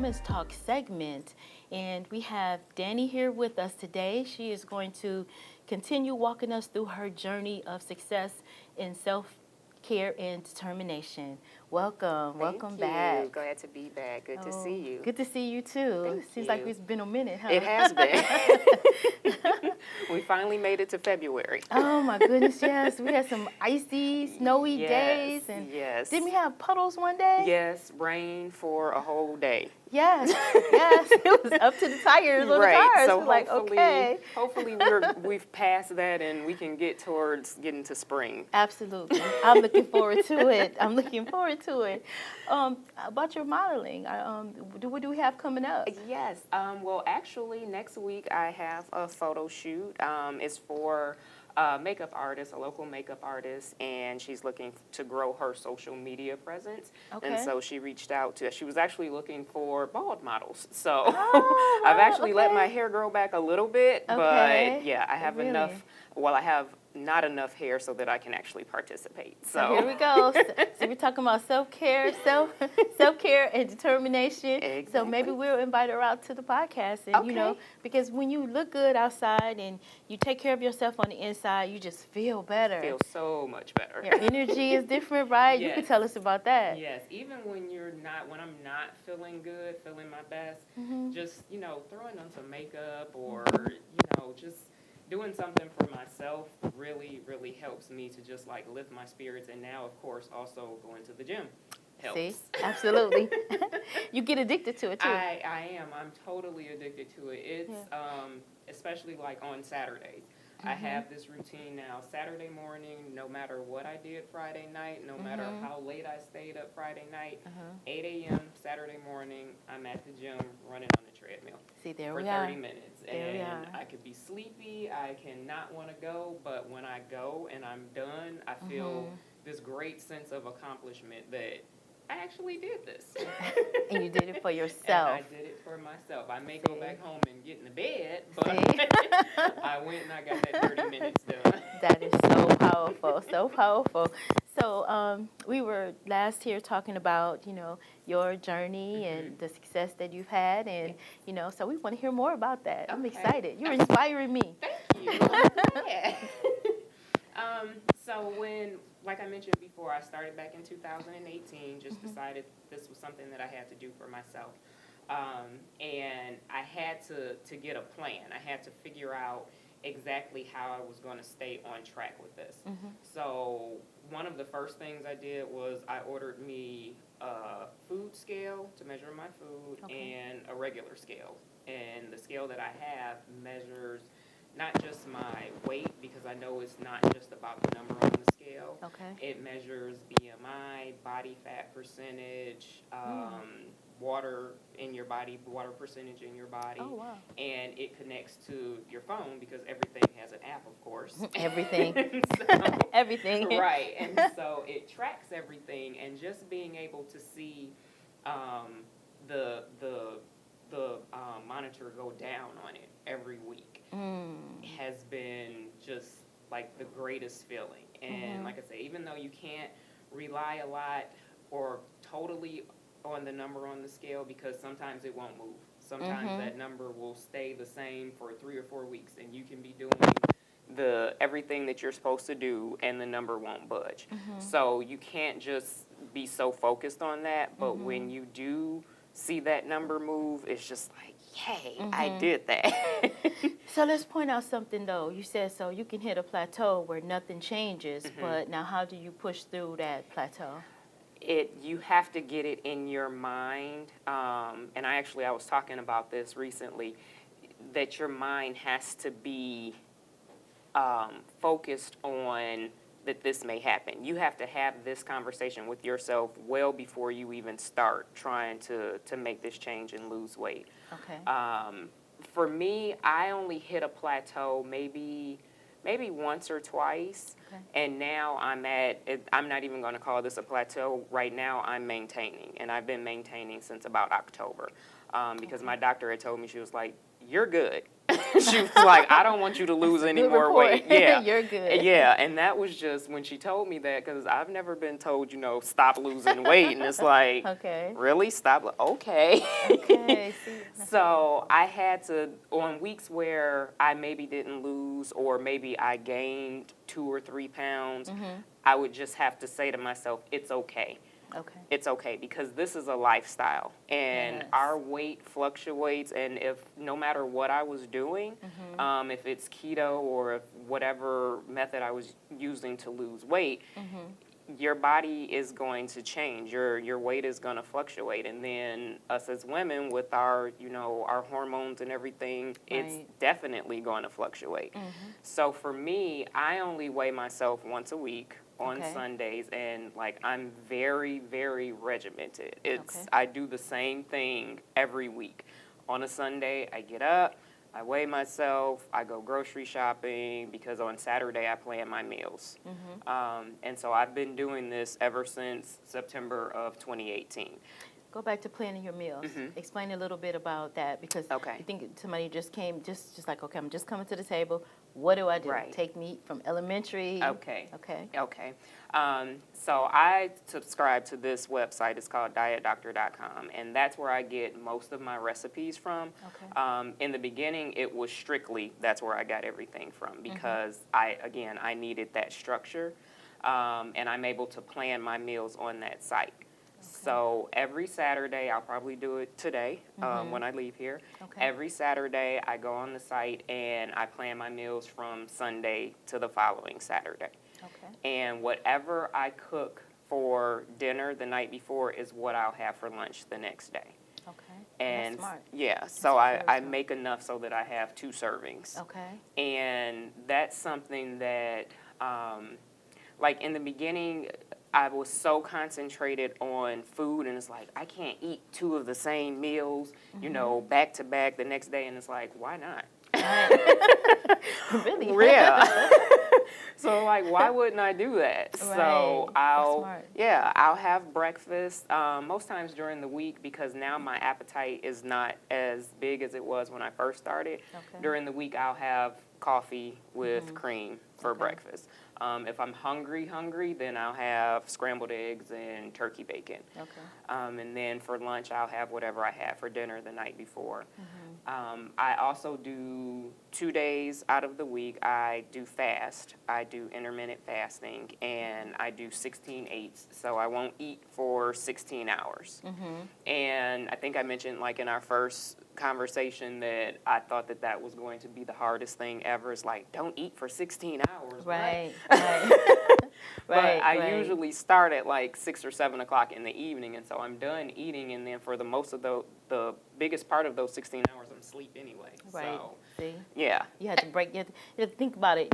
Wellness Talk segment. And we have Dani here with us today. She is going to continue walking us through her journey of success in self-care and determination. Welcome Thank back. you. Glad to be back. Good to see you. Good to see you too. Thank Seems you. like it's been a minute, huh? It has been. We finally made it to February. Oh my goodness, yes. We had some icy, snowy days. And yes. didn't we have puddles one day? Yes, rain for a whole day. Yes, yes. It was up to the tires on the cars. So we're like, okay. hopefully we've passed that and we can get towards getting to spring. Absolutely. I'm looking forward to it. About your modeling, what do we have coming up? Yes. Well, actually, next week I have a photo shoot. It's for a makeup artist, a local makeup artist, and she's looking to grow her social media presence. Okay. And so she reached out to, she was actually looking for bald models. So Oh, I've actually let okay. my hair grow back a little bit, Okay. but yeah, I have Really? enough. Well, I have not enough hair so that I can actually participate. So here we go. So we're talking about self-care and determination. Exactly. So maybe we'll invite her out to the podcast. And, Okay. because when you look good outside and you take care of yourself on the inside, you just feel better. Feel so much better. Your energy is different, right? You can Yes. tell us about that. Yes, even when I'm not feeling good, feeling my best, just, throwing on some makeup or, just doing something for myself really, really helps me to just like lift my spirits. And now, of course, also going to the gym helps. See, absolutely. You get addicted to it too. I am. I'm totally addicted to it. It's, especially like on Saturdays. I have this routine now. Saturday morning, no matter what I did Friday night, no matter how late I stayed up Friday night, 8 a.m. Saturday morning, I'm at the gym running on the treadmill. See, there for we are. 30 minutes. There we And are. I could be sleepy. I can not want to go. But when I go and I'm done, I feel this great sense of accomplishment that I actually did this. And you did it for And yourself. I did it for myself. I may go back home and get in the bed, but I went and I got that 30 minutes done. That is so powerful, so powerful. So we were last here talking about, your journy and the success that you've had. And, so we want to hear more about that. I'm Okay. excited. You're inspiring me. Thank you. Yeah. So when, like I mentioned before, I started back in 2018, just decided this was something that I had to do for myself. And I had to get a plan. I had to figure out exactly how I was going to stay on track with this. So one of the first things I did was I ordered me a food scale to measure my food and a regular scale. And the scale that I have measures not just my weight, because I know it's not just about the number on the scale. Okay. It measures BMI, body fat percentage, water in your body, water percentage in your body. Oh, wow. And it connects to your phone because everything has an app, of course. Everything. So, Everything. right. And so it tracks everything, and just being able to see the monitor go down on it every week has been just like the greatest feeling. And like I say, even though you can't rely a lot or totally on the number on the scale, because sometimes it won't move. Sometimes that number will stay the same for 3 or 4 weeks, and you can be doing everything that you're supposed to do, and the number won't budge. So you can't just be so focused on that, but when you do see that number move, it's just like, yay, I did that. So let's point out something, though. You said so you can hit a plateau where nothing changes, but now how do you push through that plateau? You have to get it in your mind, and I was talking about this recently, that your mind has to be focused on that this may happen. You have to have this conversation with yourself well before you even start trying to make this change and lose weight. Okay. For me, I only hit a plateau maybe once or twice, and now I'm not even going to call this a plateau. Right now I'm maintaining, and I've been maintaining since about October, because my doctor had told me, she was like, you're good. She was like, I don't want you to lose any Good more report. weight. Yeah. You're good. Yeah, and that was just when she told me that, because I've never been told, stop losing weight. And it's like, Okay. really? Stop? Okay. Okay. See, So I had to, on weeks where I maybe didn't lose or maybe I gained 2 or 3 pounds, I would just have to say to myself, it's okay. okay. It's okay, because this is a lifestyle and Yes. our weight fluctuates, and if no matter what I was doing, if it's keto or if whatever method I was using to lose weight, your body is going to change. Your weight is going to fluctuate, and then us as women with our our hormones and everything, it's Right. definitely going to fluctuate. So for me, I only weigh myself once a week on Okay. Sundays, and like I'm very, very regimented. Okay. I do the same thing every week. On a Sunday, I get up, I weigh myself, I go grocery shopping, because on Saturday I plan my meals. And so I've been doing this ever since September of 2018. Go back to planning your meals. Explain a little bit about that, because Okay. you think somebody just came, just like, okay, I'm just coming to the table. What do I do? Right. Take me from elementary. Okay. Okay. Okay. So I subscribe to this website. It's called dietdoctor.com, and that's where I get most of my recipes from. Okay. In the beginning, it was strictly that's where I got everything from, because I needed that structure, and I'm able to plan my meals on that site. So every Saturday, I'll probably do it today when I leave here. Okay. Every Saturday, I go on the site and I plan my meals from Sunday to the following Saturday. Okay. And whatever I cook for dinner the night before is what I'll have for lunch the next day. Okay. And That's smart. yeah, so That's very I smart. make enough so that I have 2 servings. Okay. And that's something that, like in the beginning, I was so concentrated on food, and it's like, I can't eat 2 of the same meals, back to back the next day. And it's like, why not? Really? Yeah. So like, why wouldn't I do that? So Right. That's smart. I'll have breakfast most times during the week, because now my appetite is not as big as it was when I first started. Okay. During the week, I'll have coffee with cream for Okay. breakfast. If I'm hungry, then I'll have scrambled eggs and turkey bacon. Okay. And then for lunch, I'll have whatever I had for dinner the night before. I also do 2 days out of the week, I do fast. I do intermittent fasting, and I do 16/8. So I won't eat for 16 hours. And I think I mentioned, like in our first conversation, that I thought that was going to be the hardest thing ever. It's like, don't eat for 16 hours. Right. What? Right. But Right. I usually start at like 6 or 7 o'clock in the evening, and so I'm done eating, and then for the most of the biggest part of those 16 hours, I'm asleep anyway. Right. So, See. yeah. You have to break. You have to think about it.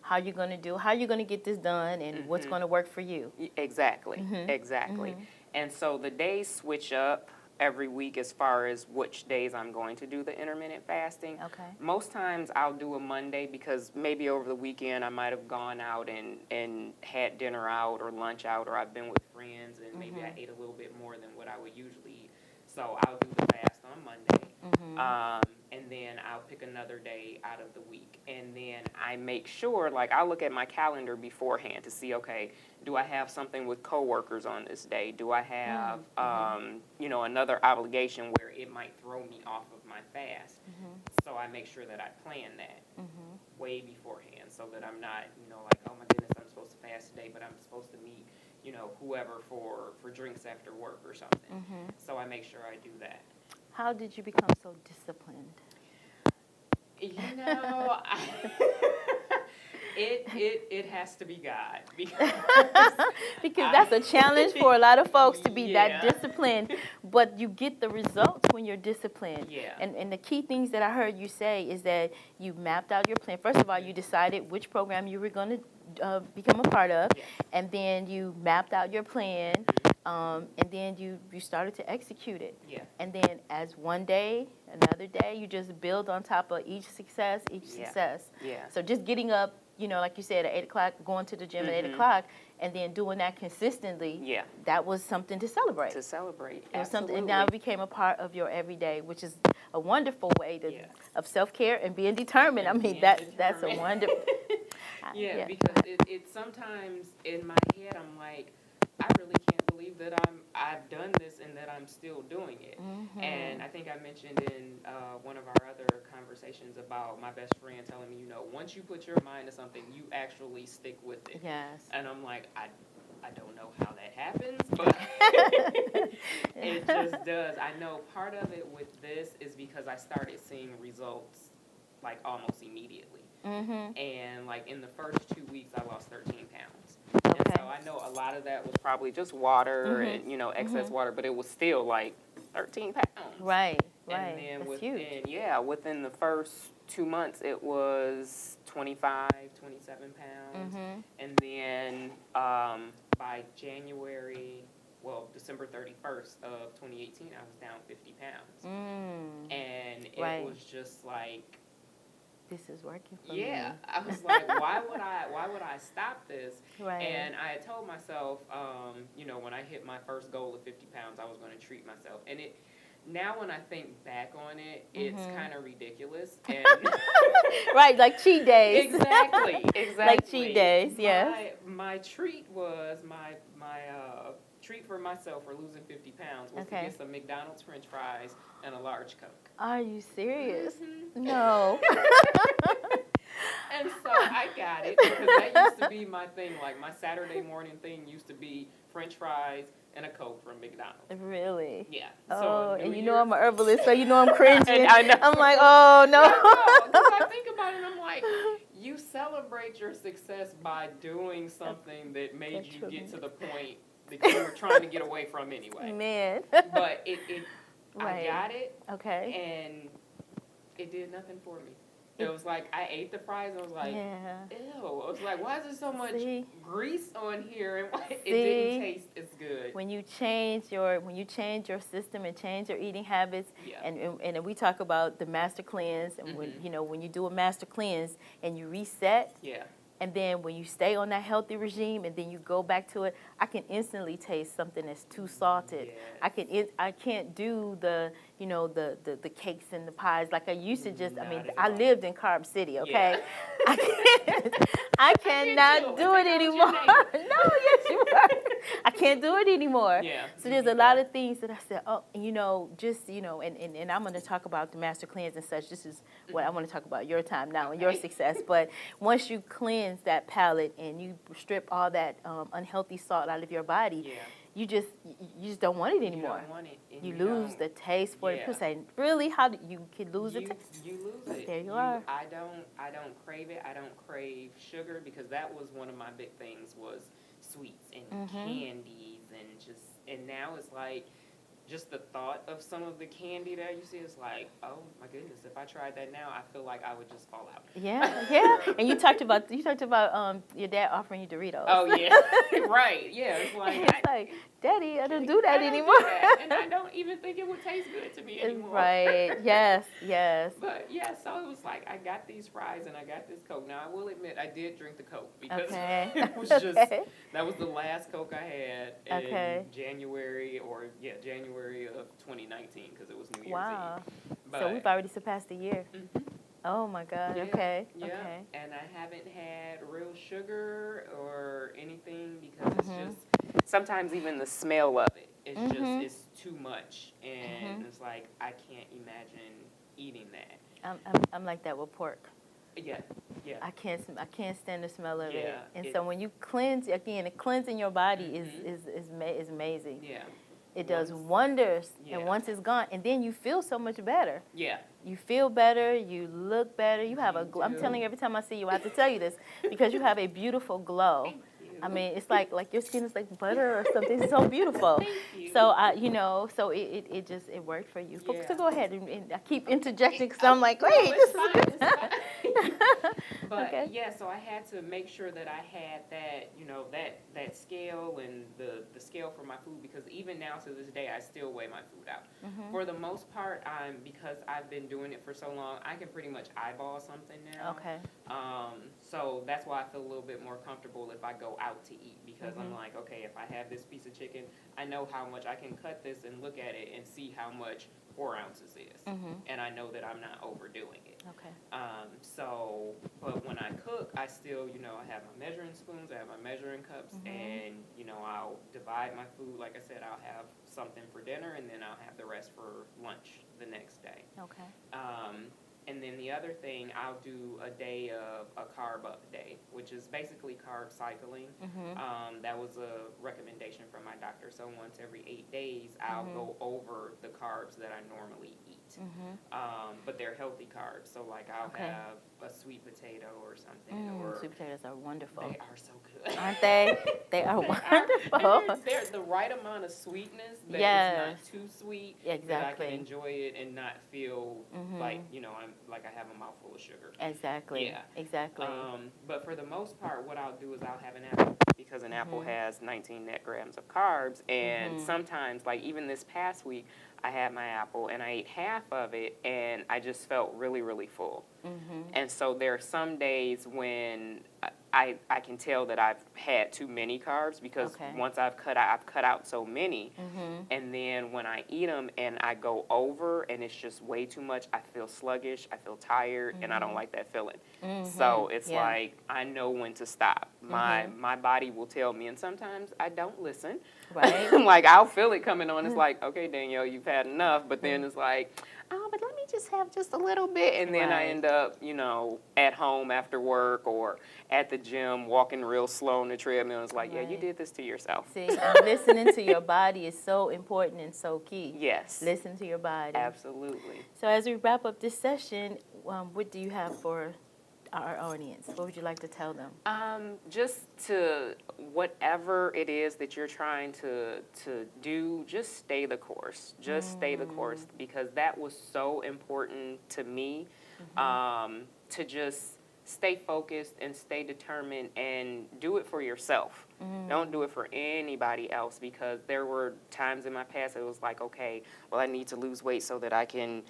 How you're going to get this done, and what's going to work for you. Exactly. Exactly. And so the days switch up every week as far as which days I'm going to do the intermittent fasting. Okay. Most times I'll do a Monday, because maybe over the weekend I might have gone out and had dinner out or lunch out, or I've been with friends and maybe I ate a little bit more than what I would usually eat. So I'll do the fast on Monday, and then I'll pick another day out of the week. And then I make sure, like I'll look at my calendar beforehand to see, okay, do I have something with coworkers on this day? Do I have, another obligation where it might throw me off of my fast? So I make sure that I plan that way beforehand, so that I'm not, like, oh my goodness, I'm supposed to fast today, but I'm supposed to meet, whoever for drinks after work or something. So I make sure I do that. How did you become so disciplined? It has to be God, because Because that's a challenge for a lot of folks to be that Yeah. disciplined, but you get the results when you're disciplined. Yeah. And the key things that I heard you say is that you mapped out your plan. First of all, you decided which program you were going to become a part of, Yes. and then you mapped out your plan, and then you started to execute it. Yeah. And then as one day, another day, you just build on top of each success. Yeah. success. Yeah. So just getting up you know, like you said, at 8 o'clock, going to the gym at 8 Mhm. o'clock, and then doing that consistently, Yeah. that was something to celebrate. To celebrate. It was something, Absolutely. and now it became a part of your everyday, which is a wonderful way Yes. of self-care and being determined. And I mean, being that's a determined. wonderful. Yeah, because it sometimes in my head I'm like, I really can't believe that I've done this and that I'm still doing it. Mhm. And I think I mentioned in one of our other conversations about my best friend telling me, you know, once you put your mind to something, you actually stick with it. Yes. And I'm like, I don't know how that happens, but it just does. I know part of it with this is because I started seeing results like almost immediately. Mhm. And like in the first 2 weeks, I lost 13 pounds. Okay. And so I know a lot of that was probably just water Mhm. and, you know, excess Mhm. water, but it was still like 13 pounds. Right. And Right. then That's within, huge. within the first 2 months, it was 25, 27 pounds. Mhm. And then by December 31st of 2018, I was down 50 pounds. Mm. And it Right. was just like, This is working for me. yeah, I was like, why would I stop this? Right. And I had told myself, you know, when I hit my first goal of 50 pounds, I was going to treat myself. And now when I think back on it, it's kind of ridiculous. And Right, like cheat days. Exactly. Like cheat days, yes. My treat was my treat for myself for losing 50 pounds was to get some McDonald's French fries and a large Coke. Are you serious? Mhm. No. And so I got it because that used to be my thing. Like my Saturday morning thing used to be French fries and a Coke from McDonald's. Really? Yeah. Oh, so and you know I'm a herbalist, so you know I'm cringing. I know. I'm like, oh no. Because I think about it, I'm like, you celebrate your success by doing something that made you get to the point that you were trying to get away from anyway. Man. But Right. I got it, Okay. and it did nothing for me. It was like I ate the fries and I was like, Yeah. ew. I was like, why is there so much See? grease on here? And it See? didn't taste as good. When you change your system and change your eating habits, Yeah. and we talk about the master cleanse, and when you do a master cleanse and you reset, Yeah. and then when you stay on that healthy regime and then you go back to it, I can instantly taste something that's too salted. Yes. I can't do the cakes and the pies like I used to. Just Not at I all. lived in Carb City, okay? Yeah. I cannot do it anymore. No, yes you are. I can't do it anymore. Yeah. So there's a lot of things that I said, and I'm going to talk about the master cleanse and such. This is what I want to talk about, your time now and your success. But once you cleanse that palate and you strip all that unhealthy salt out of your body, Yeah. you just don't want it You anymore. don't want it. And You lose don't. the taste for it. Yeah. People say, really? How do you can lose the you, taste? you lose it. There you are. I don't crave it. I don't crave sugar because that was one of my big things was sweets and candies and now it's like just the thought of some of the candy that I used to is like, oh my goodness, if I tried that now, I feel like I would just fall out. Yeah. And you talked about your dad offering you Doritos. Oh yeah, right. Yeah, it's like It's like, Daddy, I don't do that I don't anymore. do that, and I don't even think it would taste good to me anymore. Right. Yes. But yeah, so it was like I got these fries and I got this Coke. Now I will admit I did drink the Coke because it was just that was the last Coke I had in January of 2019 because it was New Year's Eve. But, so we've already surpassed a year. Mm-hmm. Oh my God. Yeah, Okay. Yeah. Okay. And I haven't had real sugar or anything because it's just sometimes even the smell of it is just it's too much and it's like I can't imagine eating that. I'm like that with pork. Yeah. I can't stand the smell of it. Yeah, And so when you cleanse again, cleansing your body is amazing. Yeah. It does wonders. Yeah. And once it's gone, and then you feel so much better. Yeah. You feel better. You look better. You have I'm telling you, every time I see you, I have to tell you this because you have a beautiful glow. Thank you. I mean, it's like your skin is like butter or something. It's so beautiful. Thank you. So so it worked for you. Yeah. So go ahead and I keep interjecting because I'm like, wait, No, this it's is fine. But Okay. yeah, so I had to make sure that I had that, that scale and the scale for my food, because even now to this day, I still weigh my food out. For the most part, because I've been doing it for so long, I can pretty much eyeball something now. Okay. So that's why I feel a little bit more comfortable if I go out to eat, because I'm like, okay, if I have this piece of chicken, I know how much I can cut this and look at it and see how much 4 ounces is, and I know that I'm not overdoing it. Okay. But when I cook, I still, I have my measuring spoons, I have my measuring cups, and, I'll divide my food. Like I said, I'll have something for dinner, and then I'll have the rest for lunch the next day. Okay. And then the other thing, I'll do a day of a carb up day, which is basically carb cycling. That was a recommendation from my doctor. So once every 8 days, I'll go over the carbs that I normally eat. But they're healthy carbs. So like I'll have a sweet potato or something. Or sweet potatoes are wonderful. They are so good. Aren't they? They are wonderful. They're the right amount of sweetness that it's not too sweet. Exactly. That I can enjoy it and not feel like, I'm like I have a mouthful of sugar. Exactly. Yeah. Exactly. But for the most part, what I'll do is I'll have an apple, because an apple has 19 net grams of carbs. And sometimes, like even this past week, I had my apple and I ate half of it and I just felt really, really full. And so there are some days when I can tell that I've had too many carbs, because once I've cut out so many, and then when I eat them and I go over and it's just way too much, I feel sluggish, I feel tired, and I don't like that feeling. So it's like I know when to stop. My body will tell me, and sometimes I don't listen. Right. Like I'll feel it coming on. It's like, okay, Danielle, you've had enough. But then it's like, oh, but let me just have just a little bit. And then I end up, at home after work or at the gym walking real slow on the treadmill. It's like, yeah, you did this to yourself. See, listening to your body is so important and so key. Yes. Listen to your body. Absolutely. So as we wrap up this session, what do you have for our audience? What would you like to tell them? Just to whatever it is that you're trying to do, just stay the course. Just stay the course, because that was so important to me, to just stay focused and stay determined and do it for yourself. Don't do it for anybody else, because there were times in my past it was like, okay, well, I need to lose weight so that I can,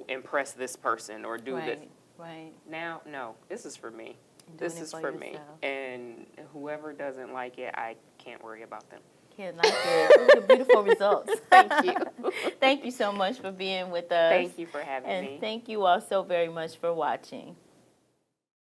impress this person or do this. Right. Now, no, this is for me. This is for me. And whoever doesn't like it, I can't worry about them. Can't like it. Those are beautiful results. Thank you. Thank you so much for being with us. Thank you for having me. And thank you all so very much for watching.